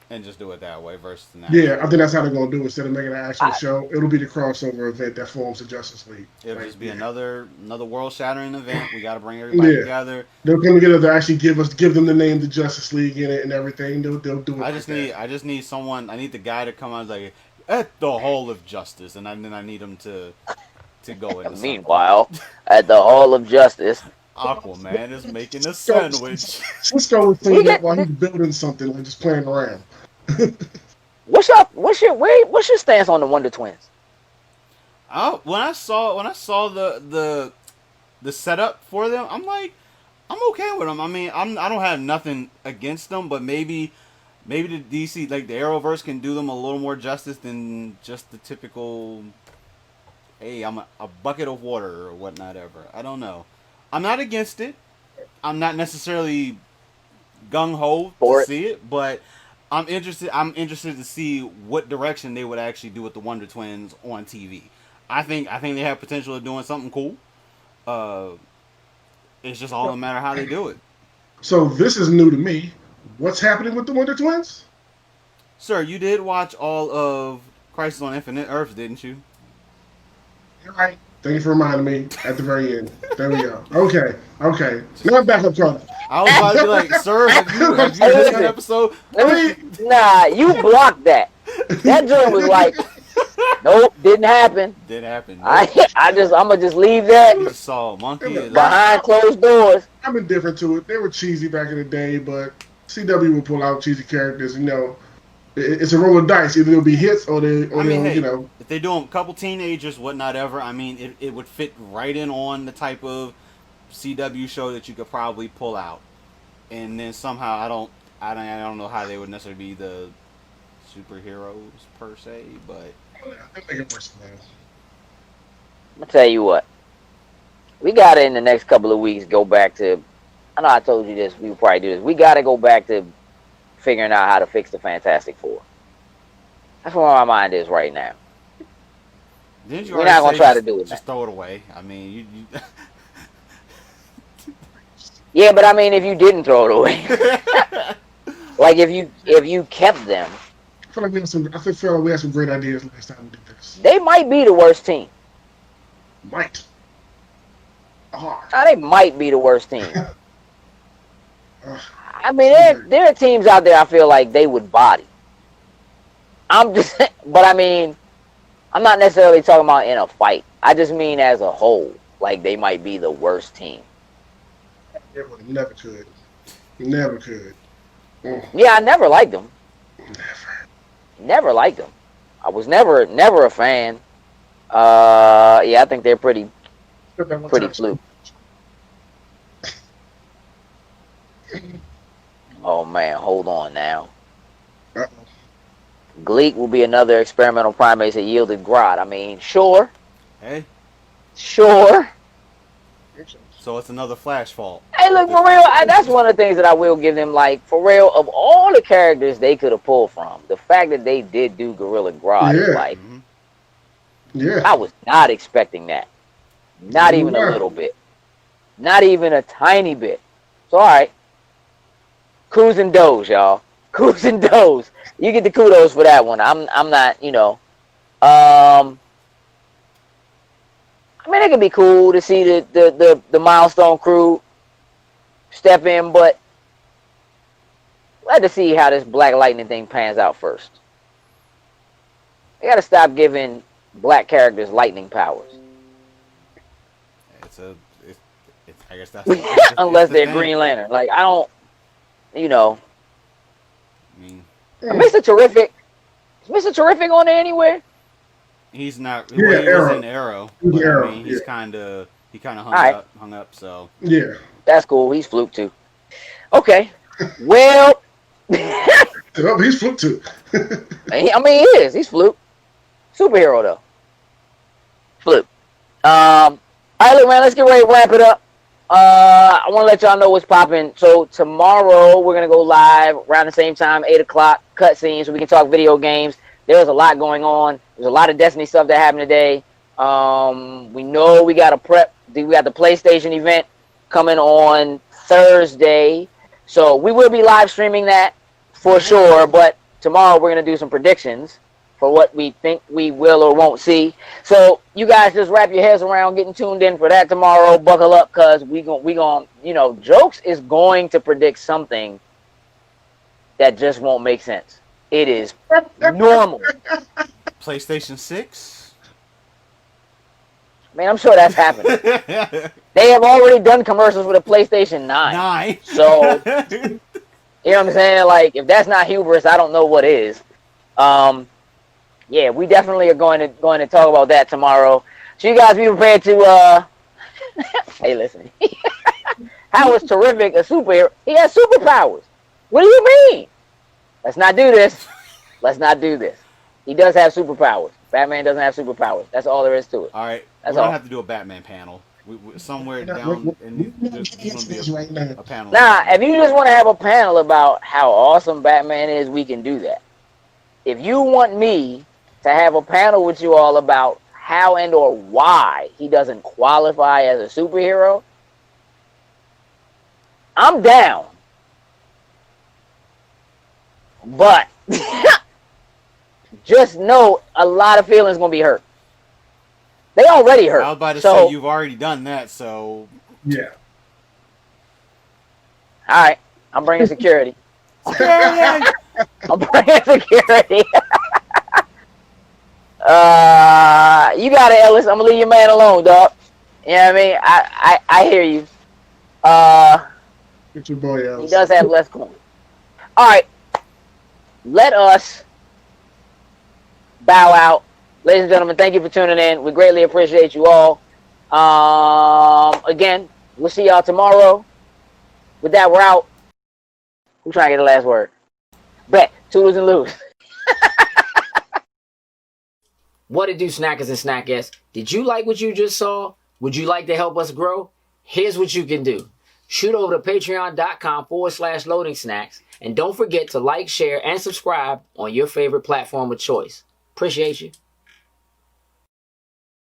Speaker 3: And just do it that way versus that.
Speaker 4: Yeah, I think that's how they're going to do it. Instead of making an actual show, it'll be the crossover event that forms the Justice League.
Speaker 3: It'll just be another world-shattering event. We got to bring everybody together.
Speaker 4: They'll come together to actually give them the name the Justice League in it and everything. They'll do it. I
Speaker 3: just need someone. I need the guy to come out like at the Hall of Justice, and then I need him to go into.
Speaker 2: Meanwhile, at the Hall of Justice,
Speaker 3: Aquaman is making a sandwich.
Speaker 4: Cisco was saying that while he's building something, like just playing around.
Speaker 2: What's your stance on the Wonder Twins?
Speaker 3: Oh, when I saw the setup for them, I'm like, I'm okay with them. I mean, I don't have nothing against them, but maybe the DC, like the Arrowverse, can do them a little more justice than just the typical. Hey, I'm a bucket of water or whatnot ever. I don't know. I'm not against it. I'm not necessarily gung-ho to see it, but I'm interested to see what direction they would actually do with the Wonder Twins on TV. I think they have potential of doing something cool. It's just all a matter of how they do it.
Speaker 4: So this is new to me. What's happening with the Wonder Twins?
Speaker 3: Sir, you did watch all of Crisis on Infinite Earths, didn't you?
Speaker 4: You're right. Thank you for reminding me at the very end. There we go. Okay. Now I'm back up front.
Speaker 3: I was about to be like, sir, have you missed that episode?
Speaker 2: Nah, you blocked that. That joint was like Nope, didn't happen.
Speaker 3: Did happen.
Speaker 2: I'm gonna just leave that
Speaker 3: You just saw a monkey.
Speaker 2: behind closed doors.
Speaker 4: I'm indifferent to it. They were cheesy back in the day, but CW will pull out cheesy characters. It's a roll of dice. Either it'll be hits or they'll.
Speaker 3: If they're doing a couple teenagers, whatnot ever, I mean, it would fit right in on the type of CW show that you could probably pull out. And then somehow I don't know how they would necessarily be the superheroes per se, but
Speaker 4: They'll make it worse than that.
Speaker 2: I'm gonna tell you what. We gotta in the next couple of weeks go back to. I know I told you this. We would probably do this. We gotta go back to figuring out how to fix the Fantastic Four. That's where my mind is right now.
Speaker 3: didn't you
Speaker 2: We're
Speaker 3: already
Speaker 2: not gonna
Speaker 3: say
Speaker 2: try to do it.
Speaker 3: just throw it away? I mean, you
Speaker 2: Yeah, but I mean, if you didn't throw it away, like if you kept them,
Speaker 4: I feel like we had some great ideas last time we did this.
Speaker 2: they might be the worst team.
Speaker 4: Might.
Speaker 2: They might be the worst team.
Speaker 4: Uh,
Speaker 2: I mean, there are teams out there I feel like they would body. But I mean, I'm not necessarily talking about in a fight. I just mean as a whole, like they might be the worst team.
Speaker 4: Never could. Never could.
Speaker 2: Yeah, I never liked them.
Speaker 4: Never.
Speaker 2: Never liked them. I was never a fan. Yeah, I think they're pretty fluke. Oh man, hold on now.
Speaker 4: Uh-oh.
Speaker 2: Gleek will be another experimental primate that yielded Grodd. I mean, sure.
Speaker 3: hey,
Speaker 2: Sure.
Speaker 3: so it's another Flash fault.
Speaker 2: Hey, look, for real, that's one of the things that I will give them, like, for real, of all the characters they could have pulled from, the fact that they did do Gorilla Grodd is like,
Speaker 4: Yeah.
Speaker 2: I was not expecting that. Not even a little bit. Not even a tiny bit. So, all right. Cruising Doze, y'all. Cruising Doze. You get the kudos for that one. I'm not, I mean, it could be cool to see the Milestone crew step in, but we'll have to see how this Black Lightning thing pans out first. They got to stop giving black characters lightning powers.
Speaker 3: I guess that's
Speaker 2: Unless they're
Speaker 3: thing.
Speaker 2: Green Lantern. Like, I don't,
Speaker 3: I mean,
Speaker 2: Mr. Terrific. Is Mr. Terrific on there anywhere?
Speaker 3: he's not.
Speaker 4: Yeah,
Speaker 3: Well, he
Speaker 4: Arrow.
Speaker 3: was in Arrow.
Speaker 4: He's
Speaker 3: But,
Speaker 4: Arrow,
Speaker 3: I mean, he's
Speaker 4: yeah.
Speaker 3: kind of hung
Speaker 2: Alright.
Speaker 3: up. So
Speaker 4: Yeah.
Speaker 2: That's cool. He's Fluke too. Okay. Well,
Speaker 4: Oh, he's fluke too.
Speaker 2: I mean, he is. He's Fluke. Superhero, though. Fluke. All right, look, man, let's get ready to wrap it up. I want to let y'all know what's popping. So tomorrow we're going to go live around the same time, 8 o'clock, cutscenes, so we can talk video games. There's a lot going on. There's a lot of Destiny stuff that happened today. We know we got we got the PlayStation event coming on Thursday. So we will be live streaming that for sure, but tomorrow we're going to do some predictions for what we think we will or won't see. So you guys just wrap your heads around getting tuned in for that tomorrow. Buckle up, because we gon' Jokes is going to predict something that just won't make sense. It is normal.
Speaker 3: PlayStation 6.
Speaker 2: Man, I'm sure that's happening. They have already done commercials with a PlayStation 9.
Speaker 3: 9.
Speaker 2: So, you know what I'm saying? Like, if that's not hubris, I don't know what is. Yeah, we definitely are going to talk about that tomorrow. So you guys be prepared to hey, listen. How is Terrific a superhero? He has superpowers. What do you mean? Let's not do this. Let's not do this. He does have superpowers. Batman doesn't have superpowers. That's all there is to it.
Speaker 3: All right,
Speaker 2: That's
Speaker 3: we're gonna
Speaker 2: all.
Speaker 3: have to do a Batman panel. Somewhere down in there's gonna be
Speaker 4: right now.
Speaker 3: a panel.
Speaker 2: Nah, if you just want to have a panel about how awesome Batman is, we can do that. If you want me to have a panel with you all about how and or why he doesn't qualify as a superhero, I'm down. But just know a lot of feelings gonna be hurt. They already hurt.
Speaker 3: I was about to
Speaker 2: So,
Speaker 3: say you've already done that, so
Speaker 4: Yeah.
Speaker 2: all right, I'm bringing security.
Speaker 3: yeah.
Speaker 2: I'm bringing security. You got it, Ellis. I'm gonna leave your man alone, dog. You know what I mean? I hear you.
Speaker 4: Get your boy out.
Speaker 2: He does have less coin. All right. Let us bow out. Ladies and gentlemen, thank you for tuning in. We greatly appreciate you all. Again, we'll see y'all tomorrow. With that, we're out. Who's trying to get the last word? Bet. Toodles and lose.
Speaker 1: What it do, snackers and snackettes? Did you like what you just saw? Would you like to help us grow? Here's what you can do. Shoot over to patreon.com/loading snacks. And don't forget to like, share, and subscribe on your favorite platform of choice. Appreciate you.